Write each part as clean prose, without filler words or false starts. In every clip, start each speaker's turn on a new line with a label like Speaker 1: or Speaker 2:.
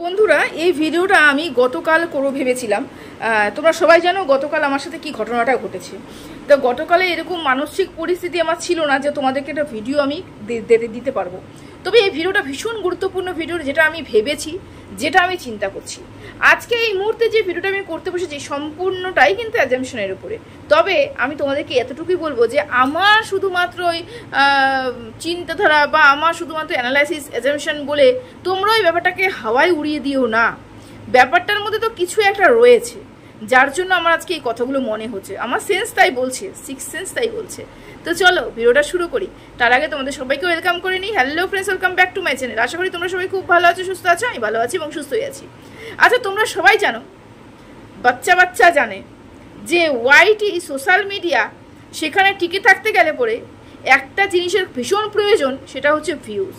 Speaker 1: বন্ধুরা এই ভিডিওটা আমি গতকাল করব ভেবেছিলাম। তোমরা সবাই জানো গতকাল আমার সাথে কি ঘটনাটা ঘটেছে। তো গতকালে এরকম মানসিক পরিস্থিতি আমার ছিল না যে তোমাদেরকে একটা ভিডিও আমি দিতে পারবো। তবে এই ভিডিওটা ভীষণ গুরুত্বপূর্ণ ভিডিও, যেটা আমি ভেবেছি, যেটা আমি চিন্তা করছি। আজকে এই মুহূর্তে যে ভিডিওটা আমি করতে বসেছি সম্পূর্ণটাই কিন্তু অ্যাজাম্পশনের উপরে। তবে আমি তোমাদেরকে এতটুকুই বলবো যে আমার শুধুমাত্র ওই চিন্তাধারা বা আমার শুধুমাত্র অ্যানালাইসিস অ্যাজাম্পশন বলে তোমরা ওই ব্যাপারটাকে হাওয়ায় উড়িয়ে দিও না। ব্যাপারটার মধ্যে তো কিছু একটা রয়েছে, যার জন্য আমার আজকে এই কথাগুলো মনে হচ্ছে। আমার সেন্স তাই বলছে, সিক্স সেন্স তাই বলছে। তো চলো ভিডিওটা শুরু করি। তার আগে তোমাদের সবাইকে ওয়েলকাম করে নিই। Hello friends, welcome back to my channel. আশা করি তোমরা সবাই খুব ভালো আছো, সুস্থ আছো। আমি ভালো আছি এবং সুস্থই আছি। আচ্ছা, তোমরা সবাই জানো, বাচ্চা জানে যে ওয়াইটি সোশ্যাল মিডিয়া, সেখানে টিকে থাকতে গেলে পরে একটা জিনিসের ভীষণ প্রয়োজন, সেটা হচ্ছে ভিউজ।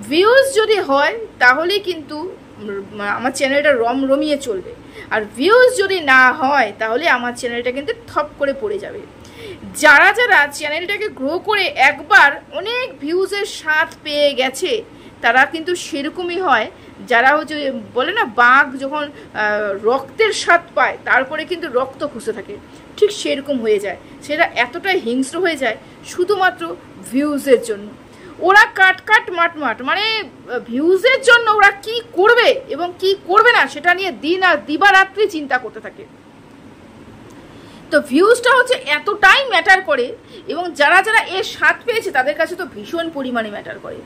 Speaker 1: ভিউজ যদি হয় তাহলেই কিন্তু আমার চ্যানেলটা রমিয়ে চলবে, আর ভিউজ যদি না হয় তাহলে আমার চ্যানেলটা কিন্তু থপ করে পড়ে যাবে। যারা চ্যানেলটাকে গ্রো করে একবার অনেক ভিউজের স্বাদ পেয়ে গেছে, তারা কিন্তু সেরকমই হয়। যারা হচ্ছে বলে না, বাঘ যখন রক্তের স্বাদ পায় তারপরে কিন্তু রক্ত খুঁজতে থাকে, ঠিক সেরকম হয়ে যায়। সেটা এতটাই হিংস্র হয়ে যায় শুধুমাত্র ভিউজের জন্য। ওরা কাট মাট মানে ভিউজের জন্য ওরা কি করবে এবং কি করবে না সেটা নিয়ে দিন আর দিবারাত্রি চিন্তা করতে থাকে। তো ভিউজটা হচ্ছে এতটাই ম্যাটার করে, এবং যারা এর স্বাদ পেয়েছে তাদের কাছে তো ভীষণ পরিমাণে ম্যাটার করে।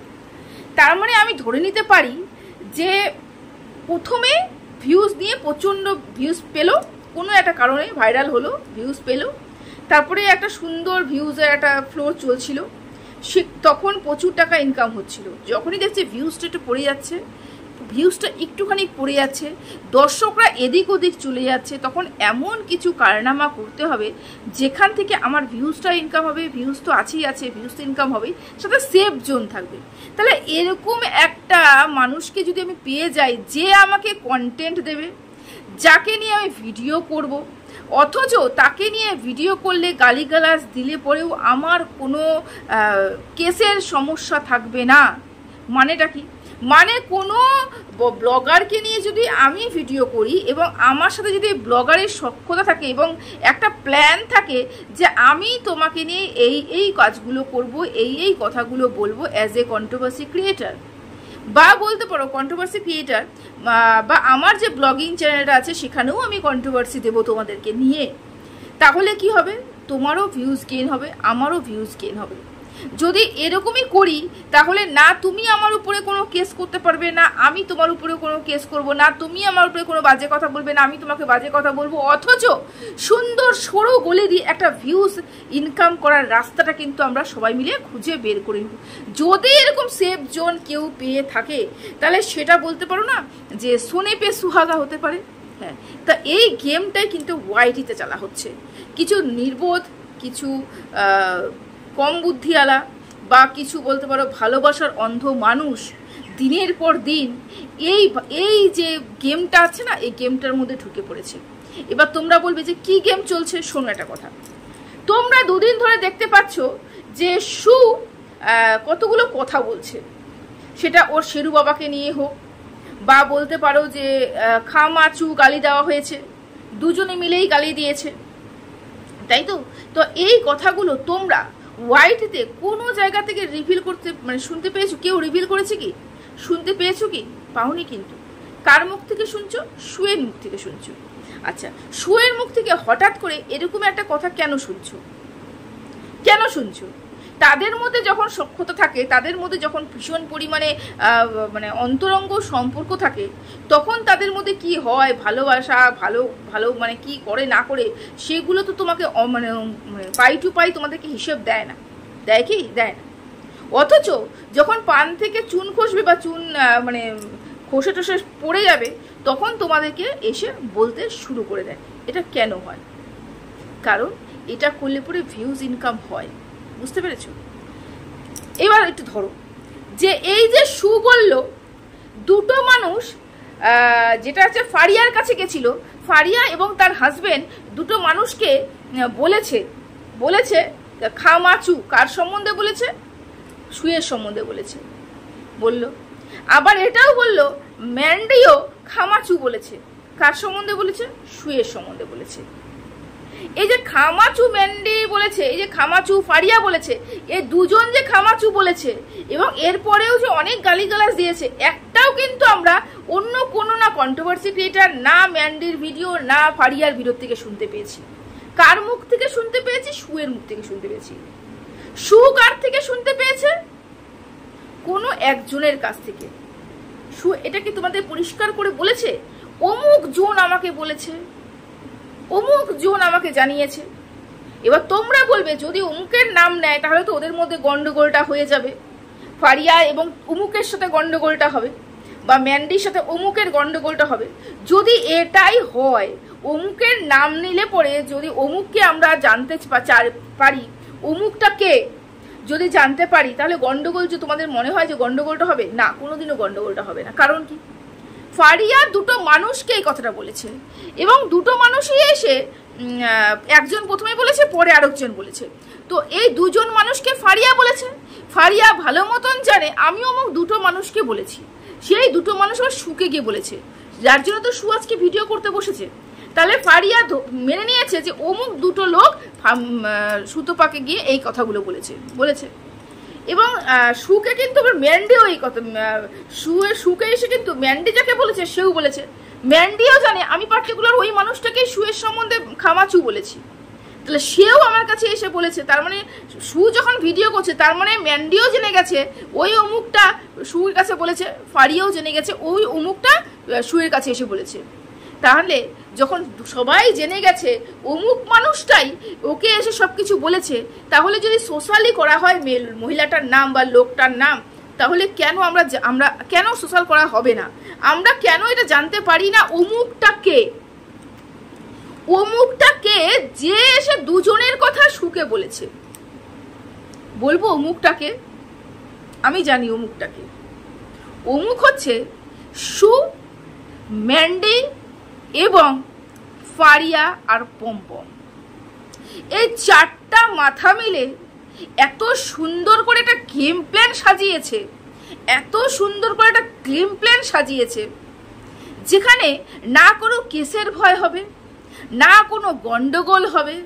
Speaker 1: তার মানে আমি ধরে নিতে পারি যে প্রথমে ভিউজ নিয়ে প্রচণ্ড ভিউজ পেলো, কোনো একটা কারণে ভাইরাল হলো, ভিউজ পেলো, তারপরে একটা সুন্দর ভিউজের একটা ফ্লোর চলছিল, সে তখন প্রচুর টাকা ইনকাম হচ্ছিল। যখনই দেখছে ভিউজটা একটু পড়ে যাচ্ছে, ভিউজটা একটুখানি পড়ে যাচ্ছে, দর্শকরা এদিক ওদিক চলে যাচ্ছে, তখন এমন কিছু কারনামা করতে হবে যেখান থেকে আমার ভিউজটা ইনকাম হবে। ভিউজ তো আছেই আছে, ভিউজ তো ইনকাম হবেই, সাথে সেফ জোন থাকবে। তাহলে এরকম একটা মানুষকে যদি আমি পেয়ে যাই যে আমাকে কন্টেন্ট দেবে, যাকে নিয়ে আমি ভিডিও করব, অথচ তাকে নিয়ে ভিডিও করলে গালিগালাজ দিলে পরেও আমার কোনো কেসের সমস্যা থাকবে না। মানেটা কি? মানে কোনো ব্লগারকে নিয়ে যদি আমি ভিডিও করি এবং আমার সাথে যদি ব্লগারের সখ্যতা থাকে এবং একটা প্ল্যান থাকে যে আমি তোমাকে নিয়ে এই কাজগুলো করব, এই কথাগুলো বলবো অ্যাজ এ কন্ট্রোভার্সি ক্রিয়েটার, বা বলতে পারো কন্ট্রোভার্সি ক্রিয়েটার, বা আমার যে ব্লগিং চ্যানেলটা আছে সেখানেও আমি কন্ট্রোভার্সি দেবো তোমাদেরকে নিয়ে, তাহলে কি হবে? তোমারও ভিউজ গেইন হবে, আমারও ভিউজ গেইন হবে। যদি এরকমই করি তাহলে না তুমি আমার উপরে কোনো কেস করতে পারবে, না আমি তোমার উপরে কোনো কেস করব, না তুমি আমার উপরে কোনো বাজে কথা বলবে, না আমি তোমাকে বাজে কথা বলবো, অথচ সুন্দর সরো গলে দিয়ে একটা ভিউজ ইনকাম করার রাস্তাটা কিন্তু আমরা সবাই মিলে খুঁজে বের করে নেব। যদি এরকম সেফ জোন কেউ পেয়ে থাকে তাহলে সেটা বলতে পারো না যে সোনে পে সুহাগা হতে পারে। হ্যাঁ, তা এই গেমটাই কিন্তু ওয়াইটিতে চালা হচ্ছে। কিছু নির্বোধ, কিছু কম বুদ্ধিওয়ালা, বা কিছু বলতে পারো ভালোবাসার অন্ধ মানুষ দিনের পর দিন এই যে গেমটা আছে না, এই গেমটার মধ্যে ঢুকে পড়েছে। এবার তোমরা বলবে যে কি গেম চলছে। শোনো একটা কথা, তোমরা দুদিন ধরে দেখতে পাচ্ছ যে সু কতগুলো কথা বলছে, সেটা ওর শেরু বাবাকে নিয়ে হোক, বা বলতে পারো যে খামাচু গালি দেওয়া হয়েছে, দুজনে মিলেই গালি দিয়েছে, তাই তো? তো এই কথাগুলো তোমরা ওয়াইটিতে কোনো জায়গা থেকে রিভিল করতে মানে শুনতে পেয়েছো? কেউ রিভিল করেছে কি? শুনতে পেয়েছো কি? পাওনি। কিন্তু কার মুখ থেকে শুনছো? সুয়ের মুখ থেকে শুনছো। আচ্ছা, সুয়ের মুখ থেকে হঠাৎ করে এরকম একটা কথা কেন শুনছো? কেন শুনছো? তাদের মধ্যে যখন সখ্যতা থাকে, তাদের মধ্যে যখন ভীষণ পরিমাণে মানে অন্তরঙ্গ সম্পর্ক থাকে, তখন তাদের মধ্যে কি হয়, ভালোবাসা, ভালো মানে কি করে না করে, সেগুলো তো তোমাকে মানে পাই টু পাই তোমাদেরকে হিসেব দেয় না। দেয় কি? দেয় না। অথচ যখন পান থেকে চুন খসবে বা চুন মানে খসে টসে পড়ে যাবে, তখন তোমাদেরকে এসে বলতে শুরু করে দেয়। এটা কেন হয়? কারণ এটা করলে পরে ভিউজ ইনকাম হয়। বুঝতে পেরেছো? এবার একটু ধরো যে এই যে সু বলল, দুটো মানুষ যেটা আছে ফারিয়ার কাছে গেছিল, ফারিয়া এবং তার হাজবেন্ড দুটো মানুষকে বলেছে খামাচু। কার সম্বন্ধে বলেছে? সুয়ের সম্বন্ধে বলেছে। বলল, আবার এটাও বলল ম্যান্ডিও খামাচু বলেছে। কার সম্বন্ধে বলেছে? শুয়ের সম্বন্ধে বলেছে। এই যে খামাচু ম্যান্ডি বলেছে, এই যে খামাচু ফারিয়া বলেছে, এই দুজন যে খামাচু বলেছে এবং এরপরেও যে অনেক গালিগালাজ দিয়েছে, একটাও কিন্তু আমরা অন্য কোনো না কন্ট্রোভার্সি ক্রিয়েটার, না ম্যান্ডির ভিডিও, না ফারিয়ার ভিডিও থেকে শুনতে পেয়েছি। কার মুখ থেকে শুনতে পেয়েছি? শুয়ের মুখ থেকে শুনতে পেয়েছি। শু কার থেকে শুনতে পেয়েছে? কোনো একজনের কাছ থেকে। শু এটা কি তোমাদের পরিষ্কার করে বলেছে? অমুক জন আমাকে বলেছে, অমুক জন আমাকে জানিয়েছে। এবার তোমরা বলবে যদি অমুকের নাম নেয় তাহলে তো ওদের মধ্যে গন্ডগোলটা হয়ে যাবে, ফারিয়া এবং অমুকের সাথে গন্ডগোলটা হবে, বা ম্যান্ডির সাথে অমুকের গন্ডগোলটা হবে। যদি এটাই হয়, অমুকের নাম নিলে পরে যদি অমুককে আমরা জানতে পারি, অমুকটা কে যদি জানতে পারি, তাহলে গন্ডগোল যে তোমাদের মনে হয় যে গন্ডগোলটা হবে না, কোনোদিনও গন্ডগোলটা হবে না। কারণ কি? ফারিয়া দুটো মানুষকে এই কথাটা বলেছে এবং দুটো মানুষই এসে একজন প্রথমে বলেছে, পরে আরেকজন বলেছে। তো এই দুজন মানুষকে ফারিয়া বলেছে। ফারিয়া ভালো মতন জানে আমি অমুক দুটো মানুষকে বলেছি, সেই দুটো মানুষ আবার শুকে গিয়ে বলেছে, যার জন্য তো শু আজকে ভিডিও করতে বসেছে। তাহলে ফারিয়া মেনে নিয়েছে যে অমুক দুটো লোক সুতোপাকে গিয়ে এই কথাগুলো বলেছে। এবং শুকে কিন্তু ম্যান্ডিও এই কথা, শুকে এসে কিন্তু ম্যান্ডি যাকে বলেছে সেও বলেছে। ম্যান্ডিও জানে আমি পার্টিকুলার ওই মানুষটাকে শুয়ের সম্বন্ধে খামাচু বলেছি, তাহলে সেও আমার কাছে এসে বলেছে। তার মানে শু যখন ভিডিও করছে তার মানে ম্যান্ডিও জেনে গেছে ওই অমুকটা শুয়ের কাছে বলেছে, ফারিয়াও জেনে গেছে ওই অমুকটা শুয়ের কাছে এসে বলেছে। তাহলে যখন সবাই জেনে গেছে অমুক মানুষটাই ওকে এসে সবকিছু বলেছে, তাহলে যদি সোশ্যালি করা হয় মহিলাটার নাম বা লোকটার নাম, তাহলে কেন আমরা কেন সোশ্যাল করা হবে না? আমরা কেন এটা জানতে পারি না অমুকটা কে যে এসে দুজনের কথা শুকে বলেছে? বলবো অমুকটাকে? আমি জানি অমুকটাকে। অমুক হচ্ছে শু, ম্যান্ডি এবং ফারিয়া আর পম্পম। এই চারটা মাথা মিলে এত সুন্দর করে একটা গেম প্ল্যান সাজিয়েছে, যেখানে না কোনো কেসের ভয় হবে, না কোনো গন্ডগোল হবে,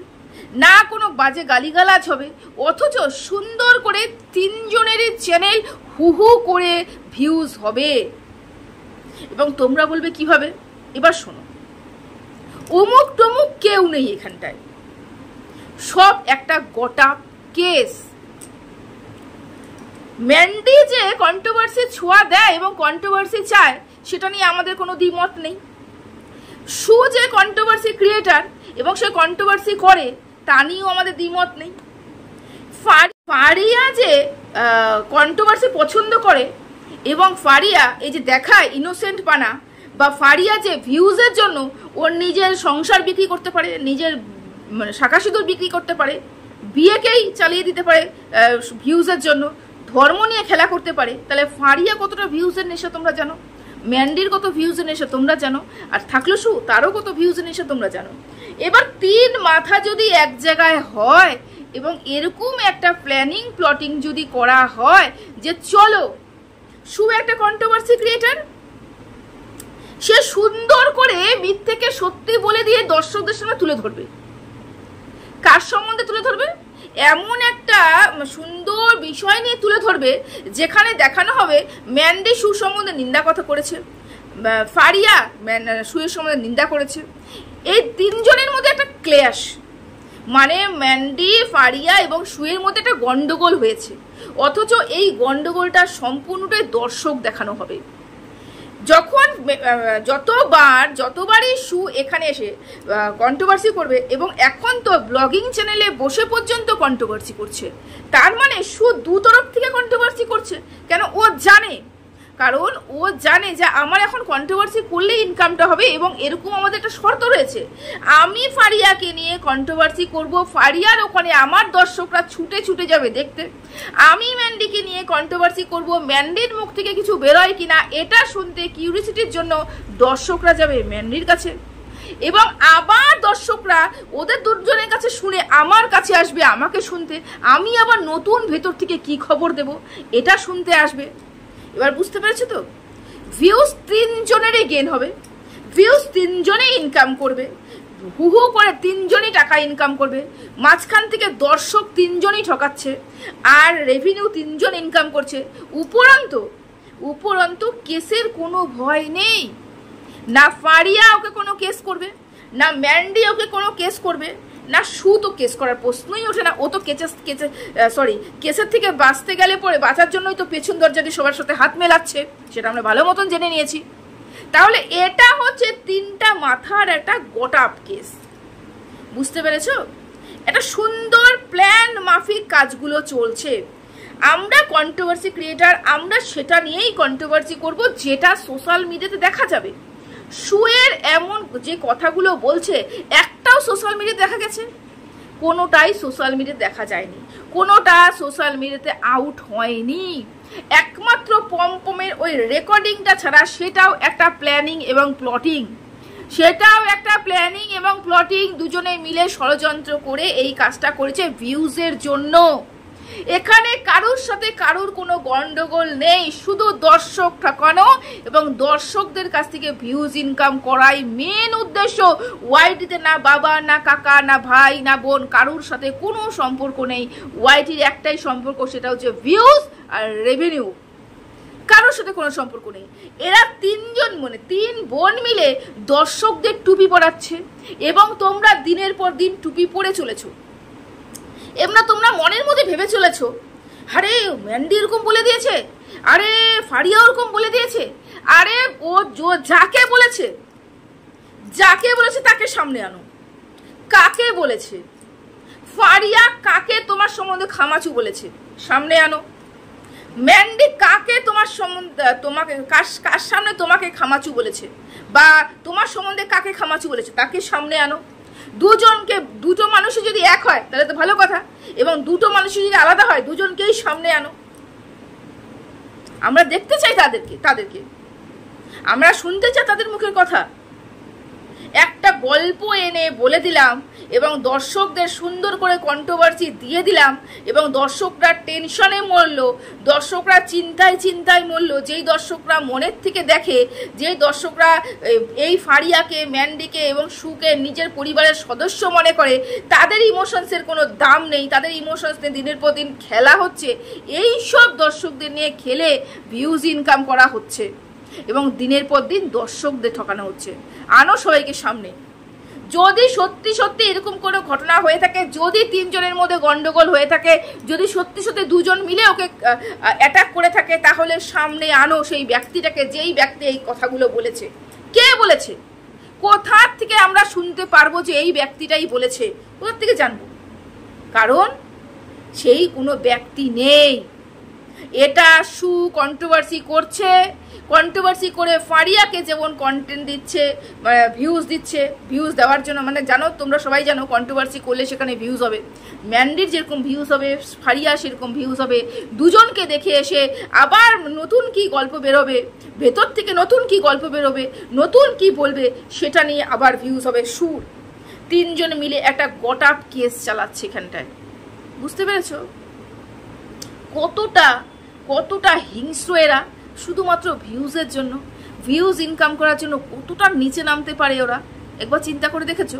Speaker 1: না কোনো বাজে গালিগালাজ হবে, অথচ সুন্দর করে তিনজনেরই চ্যানেল হু করে ভিউজ হবে। এবং তোমরা বলবে কিভাবে? এবার শোনো, অমুক টমুক কেউ নেই এখানটায়, সব একটা গোটা কেস। ম্যান্ডি যে কন্ট্রোভার্সি ছোঁয়া দেয় এবং কন্ট্রোভার্সি চায় সেটা নিয়ে আমাদের কোনো দ্বিমত নেই। শু যে কন্ট্রোভার্সি ক্রিয়েটার এবং সে কন্ট্রোভার্সি করে তা নিয়েও আমাদের দ্বিমত নেই। ফারিয়া যে কন্ট্রোভার্সি পছন্দ করে এবং ফারিয়া এই যে দেখায় ইনোসেন্ট পানা, বা ফারিয়া যে ভিউজের জন্য ওর নিজের সংসার বিক্রি করতে পারে, নিজের শাঁখা সিঁদুর বিক্রি করতে পারে, বিয়েকেই চালিয়ে দিতে পারে ভিউজের জন্য, ধর্ম নিয়ে খেলা করতে পারে, তাহলে ফারিয়া কতটা ভিউজের নেশা তোমরা জানো, ম্যান্ডির কত ভিউজের নেশা তোমরা জানো, আর থাকলো শু তারও কত ভিউজের নেশা তোমরা জানো। এবার তিন মাথা যদি এক জায়গায় হয় এবং এরকম একটা প্লটিং যদি করা হয় যে চলো শু একটা কন্ট্রোভার্সি ক্রিয়েটার, সে সুন্দর করে মিথ্যেকে সত্যি বলে দিয়ে দর্শকদের সামনে তুলে ধরবে। কার সম্বন্ধে তুলে ধরবে? এমন একটা সুন্দর বিষয় নিয়ে তুলে ধরবে যেখানে দেখানো হবে ম্যান্ডি শু সম্বন্ধে নিন্দা কথা করেছে, ফারিয়া শুয়ের সম্বন্ধে নিন্দা করেছে। এই তিনজনের মধ্যে একটা ক্ল্যাশ, মানে ম্যান্ডি, ফারিয়া এবং শুয়ের মধ্যে একটা গন্ডগোল হয়েছে, অথচ এই গন্ডগোলটা সম্পূর্ণটাই দর্শক দেখানো হবে। যতবারই শু এখানে এসে কন্ট্রোভার্সি করবে, এবং এখন তো ব্লগিং চ্যানেলে বসে পর্যন্ত কন্ট্রোভার্সি করছে, তার মানে শু দু তরফ থেকে কন্ট্রোভার্সি করছে। কেন? কারণ ও জানে যে আমার এখন কন্ট্রোভার্সি করলে ইনকামটা হবে, এবং এরকম আমাদের একটা শর্ত রয়েছে, আমি ফারিয়াকে নিয়ে কন্ট্রোভার্সি করব, ফারিয়ার ওখানে আমার দর্শকরা ছুটে ছুটে যাবে দেখতে। আমি ম্যান্ডিকে নিয়ে কন্ট্রোভার্সি করব, ম্যান্ডির মুখ থেকে কিছু বেরোয় কিনা এটা শুনতে কিউরিসিটির জন্য দর্শকরা যাবে ম্যান্ডির কাছে, এবং আবার দর্শকরা ওদের দুজনের কাছে শুনে আমার কাছে আসবে আমাকে শুনতে, আমি আবার নতুন ভেতর থেকে কি খবর দেব এটা শুনতে আসবে। এবার বুঝতে পেরেছো তো? ভিউজ 3 জনেরই গেইন হবে, ভিউজ 3 জনেই ইনকাম করবে, হু হু করে 3 জনই টাকা ইনকাম করবে, মাঝখান থেকে দর্শক 3 জনই ঠকাচ্ছে, আর রেভিনিউ 3 জন ইনকাম করছে। উপরন্তু কেসের কোনো ভয় নেই। না ফারিয়া ওকে কোনো কেস করবে, না ম্যান্ডি ওকে কোনো কেস করবে, না সু তো কেস করার প্রশ্নই ওঠে না। ও তো কেসের থেকে বাঁচতে গেলে পরে বাঁচার জন্যই তো পেছন দরজা দিয়ে সবার সাথে হাত মেলাচ্ছে, সেটা আমরা ভালো মতন জেনে নিয়েছি। তাহলে এটা হচ্ছে 3টা মাথার একটা গোটাপ কেস, বুঝতে পেরেছো? একটা সুন্দর প্ল্যান মাফিক কাজগুলো চলছে। আমরা কন্ট্রোভার্সি ক্রিয়েটার, আমরা সেটা নিয়েই কন্ট্রোভার্সি করব যেটা সোশ্যাল মিডিয়াতে দেখা যাবে। সুয়ের এমন যে কথাগুলো বলছে একটাও সোশ্যাল মিডিয়াতে দেখা গেছে? কোনোটাই সোশ্যাল মিডিয়াতে দেখা যায়নি, কোনোটা সোশ্যাল মিডিয়াতে আউট হয়নি। একমাত্র পমপমের ওই রেকর্ডিংটা ছাড়া সেটাও একটা প্ল্যানিং এবং প্লটিং, দুজনে মিলে ষড়যন্ত্র করে এই কাজটা করেছে ভিউজের জন্য। এখানে কারোর সাথে কারোর কোনো গন্ডগোল নেই, শুধু দর্শক ঠকানো এবং দর্শকদের কাছ থেকে ভিউজ ইনকাম করাই মেন উদ্দেশ্য। ওয়াইটিতে না বাবা, না কাকা, না ভাই, না বোন, কারোর সাথে কোনো সম্পর্ক নেই। ওয়াইটির একটাই সম্পর্ক, সেটা হচ্ছে ভিউজ আর রেভিনিউ, কারোর সাথে কোনো সম্পর্ক নেই। এরা 3 বোন মিলে দর্শকদের টুপি পরাচ্ছে এবং তোমরা দিনের পর দিন টুপি পরে চলেছো। এমনা তোমরা মনের মধ্যে ভেবে চলেছো, আরে ম্যান্ডি এরকম বলে দিয়েছে, আরে ফারিয়া ওরকম বলে দিয়েছে, আরে ও যাকে বলেছে তাকে সামনে আনো। কাকে বলেছে? ফারিয়া কাকে তোমার সম্বন্ধে খামাচু বলেছে? সামনে আনো। ম্যান্ডি কাকে তোমার সম্বন্ধে, তোমাকে কার সামনে তোমাকে খামাচু বলেছে, বা তোমার সম্বন্ধে কাকে খামাচু বলেছে, তাকে সামনে আনো। দুটো মানুষই যদি এক হয় তাহলে তো ভালো কথা, এবং দুটো মানুষই যদি আলাদা হয় দুজনকেই সামনে আনো। আমরা দেখতে চাই তাদেরকে আমরা শুনতে চাই তাদের মুখের কথা। একটা গল্প এনে বলে দিলাম এবং দর্শকদের সুন্দর করে কন্ট্রোভার্সি দিয়ে দিলাম এবং দর্শকরা টেনশনে মরল, দর্শকরা চিন্তায় মরল। যেই দর্শকরা মনের থেকে দেখে, যেই দর্শকরা এই ফারিয়াকে, ম্যান্ডিকে এবং সুকে নিজের পরিবারের সদস্য মনে করে, তাদের ইমোশনসের কোনো দাম নেই, তাদের ইমোশনস নিয়ে দিনের পর দিন খেলা হচ্ছে। এই সব দর্শকদের নিয়ে খেলে ভিউজ ইনকাম করা হচ্ছে এবং দিনের পর দিন দর্শকদের ঠকানো হচ্ছে। আনো সবাইকে সামনে। যদি সত্যি এরকম কোনো ঘটনা হয়ে থাকে, যদি 3 জনের মধ্যে গন্ডগোল হয়ে থাকে, যদি সত্যি 2 জন মিলে ওকে অ্যাটাক করে থাকে, তাহলে সামনে আনো সেই ব্যক্তিটাকে, যেই ব্যক্তি এই কথাগুলো বলেছে। কে বলেছে? কোথা থেকে আমরা শুনতে পারবো যে এই ব্যক্তিটাই বলেছে? কোথা থেকে জানবো? কারণ সেই কোনো ব্যক্তি নেই। এটা সু কন্ট্রোভার্সি করছে, কন্ট্রোভার্সি করে ফারিয়াকে যেমন কন্টেন্ট দিচ্ছে, ভিউজ দেওয়ার জন্য। মানে জানো, তোমরা সবাই জানো কন্ট্রোভার্সি করলে সেখানে ভিউজ হবে। ম্যান্ডির যেরকম ভিউজ হবে, ফারিয়া সেরকম ভিউজ হবে। দুজনকে দেখে এসে আবার নতুন কি গল্প বেরোবে, ভেতর থেকে নতুন কি গল্প বেরোবে, নতুন কি বলবে, সেটা নিয়ে আবার ভিউজ হবে। সুর 3 জন মিলে একটা গোটাপ কেস চালাচ্ছে এখানটায়। বুঝতে পেরেছো কতটা হিংস্র এরা? শুধুমাত্র ভিউজের জন্য, ভিউজ ইনকাম করার জন্য কতটা নিচে নামতে পারে ওরা, একবার চিন্তা করে দেখেছো?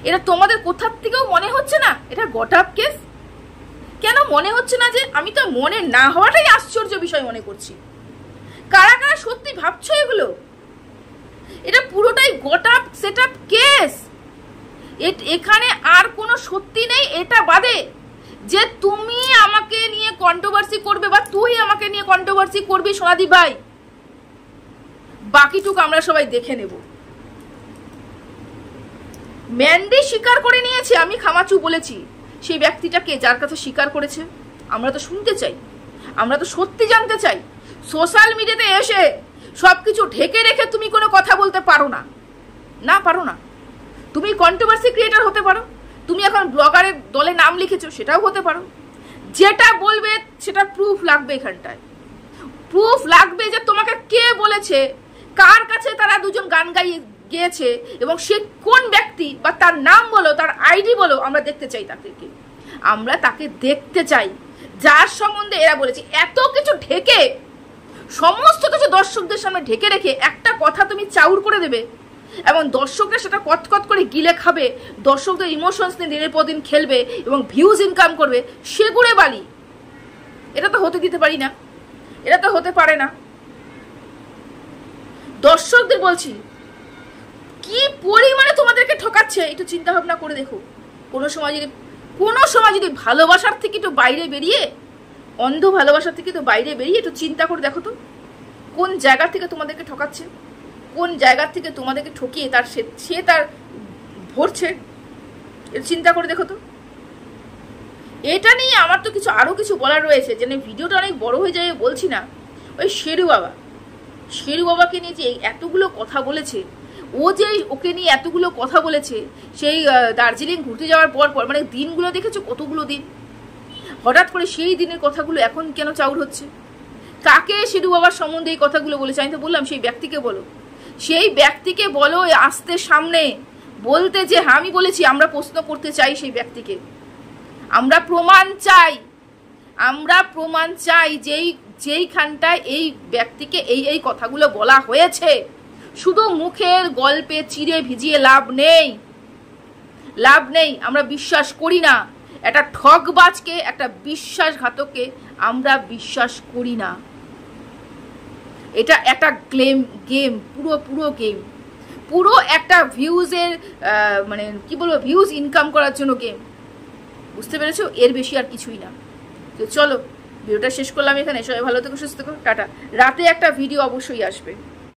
Speaker 1: এটা তোমাদের কোথার থেকেও মনে হচ্ছে না এটা গোটাপ কেস? কেন মনে হচ্ছে না? যে আমি তো মনে না হওয়াটাই আশ্চর্য বিষয় মনে করছি। কারা কারা সত্যি ভাবছো এগুলো? এটা পুরোটাই গোটাপ সেটআপ কেস। এখানে আর কোনো সত্যি নেই এটা বাদে যে তুমি আমাকে নিয়ে কন্ট্রোভার্সি করবে বা তুই আমাকে নিয়ে কন্ট্রোভার্সি করবি সোনাদি ভাই। বাকিটুকু আমরা সবাই দেখে নেব। ম্যান্ডি স্বীকার করে নিয়েছে আমি খামাচু বলেছি। সেই ব্যক্তিটাকে যার কাছে স্বীকার করেছে আমরা তো শুনতে চাই, আমরা তো সত্যি জানতে চাই। সোশ্যাল মিডিয়াতে এসে সবকিছু ঢেকে রেখে তুমি কোনো কথা বলতে পারো না, পারো না। তুমি কন্ট্রোভার্সি ক্রিয়েটর হতে পারো, তুমি এখন ব্লগারের দলে নাম লিখেছো, সেটাও হতে পারো। যেটা বলবে সেটা প্রুফ লাগবে। এখানটায় প্রুফ লাগবে যে তোমাকে কে বলেছে, কার কাছে তারা দুজন গান গেয়েছে এবং সে কোন ব্যক্তি, বা তার নাম বলো, তার আইডি বলো। আমরা দেখতে চাই তাদেরকে, আমরা তাকে দেখতে চাই যার সম্বন্ধে এরা বলেছে। এত কিছু ঢেকে সমস্ত কিছু দর্শকদের সামনে ঢেকে রেখে একটা কথা তুমি চাউর করে দেবে এবং দর্শকরা সেটা কতকত করে গিলে খাবে, দর্শকদের ইমোশনস নিয়ে দিনের পর দিন খেলবে এবং ভিউজ ইনকাম করবে, সেগুড়ে বালি। এটা তো হতে দিতে পারি না, এটা তো হতে পারে না। দর্শকদের বলছি কি পরিমাণে তোমাদেরকে ঠকাচ্ছে একটু চিন্তা ভাবনা করে দেখো। কোনো সময় যদি ভালোবাসার থেকে একটু বাইরে বেরিয়ে, অন্ধ ভালোবাসার থেকে তো বাইরে বেরিয়ে একটু চিন্তা করে দেখো তো কোন জায়গা থেকে তোমাদেরকে ঠকাচ্ছে, কোন জায়গা থেকে তোমাদেরকে ঠকিয়ে সে তার ভরছে, একটু চিন্তা করে দেখো তো। এটা নিয়ে আমার তো আরো কিছু বলার রয়েছে, যেন ভিডিওটা অনেক বড় হয়ে যাবে বলছি না। ওই শেরু বাবাকে নিয়ে যে এতগুলো কথা বলেছে, ও যে ওকে নিয়ে এতগুলো কথা বলেছে, সেই দার্জিলিং ঘুরতে যাওয়ার পর মানে দিনগুলো দেখেছো কতগুলো দিন, হঠাৎ করে সেই দিনের কথাগুলো এখন কেন চাউর হচ্ছে? কাকে শেরু বাবার সম্বন্ধে এই কথাগুলো বলেছে? আমি তো বললাম সেই ব্যক্তিকে বলো, সেই ব্যক্তিকে বলো আসতে সামনে বলতে যে হ্যাঁ আমি বলেছি। আমরা প্রশ্ন করতে চাই সেই ব্যক্তিকে, আমরা প্রমাণ চাই যেইখানটায় এই ব্যক্তিকে এই কথাগুলো বলা হয়েছে। শুধু মুখের গল্পে চিড়ে ভিজিয়ে লাভ নেই। আমরা বিশ্বাস করি না, একটা ঠকবাজকে, একটা বিশ্বাসঘাতককে আমরা বিশ্বাস করি না। এটা একটা গেম, পুরো গেম, পুরো একটা ভিউজের মানে কি বলবো, ভিউজ ইনকাম করার জন্য গেম। বুঝতে পেরেছো? এর বেশি আর কিছুই না। তো চলো ভিডিওটা শেষ করলাম এখানে। সবাই ভালো থেকো, সুস্থ থেকো, টাটা। রাতে একটা ভিডিও অবশ্যই আসবে।